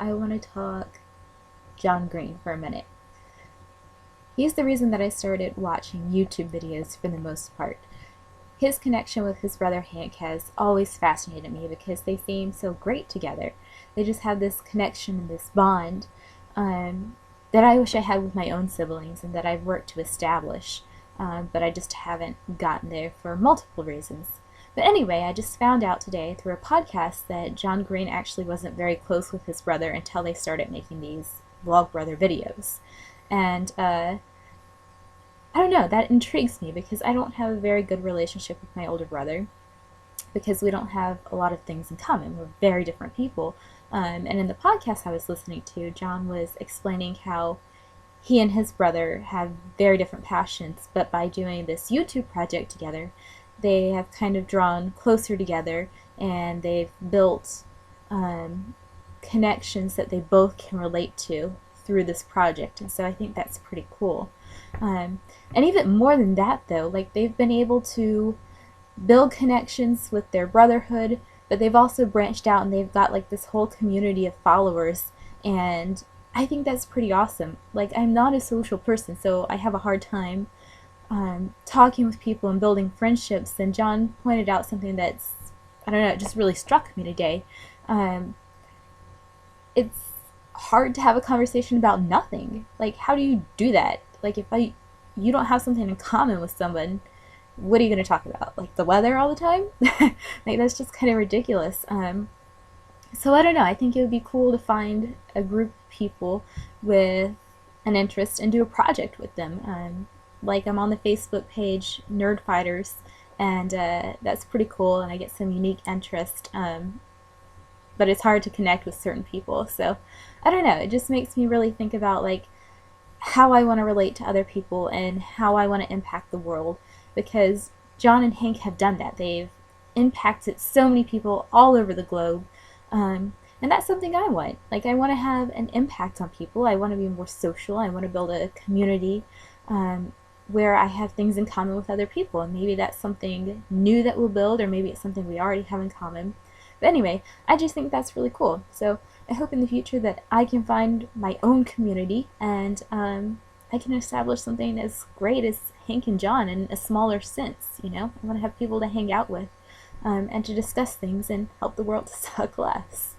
I want to talk John Green for a minute. He's the reason that I started watching YouTube videos for the most part. His connection with his brother Hank has always fascinated me because they seem so great together. They just have this connection and this bond that I wish I had with my own siblings and that I've worked to establish, but I just haven't gotten there for multiple reasons. But anyway, I just found out today through a podcast that John Green actually wasn't very close with his brother until they started making these VlogBrother videos. And I don't know, that intrigues me because I don't have a very good relationship with my older brother because we don't have a lot of things in common. We're very different people. And in the podcast I was listening to, John was explaining how he and his brother have very different passions, but by doing this YouTube project together, they have kind of drawn closer together and they've built connections that they both can relate to through this project. And so I think that's pretty cool. And even more than that though, like they've been able to build connections with their brotherhood, but they've also branched out and they've got like this whole community of followers, and I think that's pretty awesome. Like, I'm not a social person, so I have a hard time talking with people and building friendships, and John pointed out something that's, I don't know, it just really struck me today. It's hard to have a conversation about nothing. Like, how do you do that? Like, if you don't have something in common with someone, what are you going to talk about? Like the weather all the time? Like, that's just kind of ridiculous. So I don't know, I think it would be cool to find a group of people with an interest and do a project with them. Like, I'm on the Facebook page Nerd Fighters, and that's pretty cool, and I get some unique interest, but it's hard to connect with certain people. So I don't know, it just makes me really think about like how I want to relate to other people and how I want to impact the world, because John and Hank have done that. They've impacted so many people all over the globe, and that's something I want. Like, I want to have an impact on people. I want to be more social. I want to build a community where I have things in common with other people, and maybe that's something new that we'll build, or maybe it's something we already have in common. But anyway, I just think that's really cool. So I hope in the future that I can find my own community, and I can establish something as great as Hank and John in a smaller sense, you know? I want to have people to hang out with and to discuss things and help the world to suck less.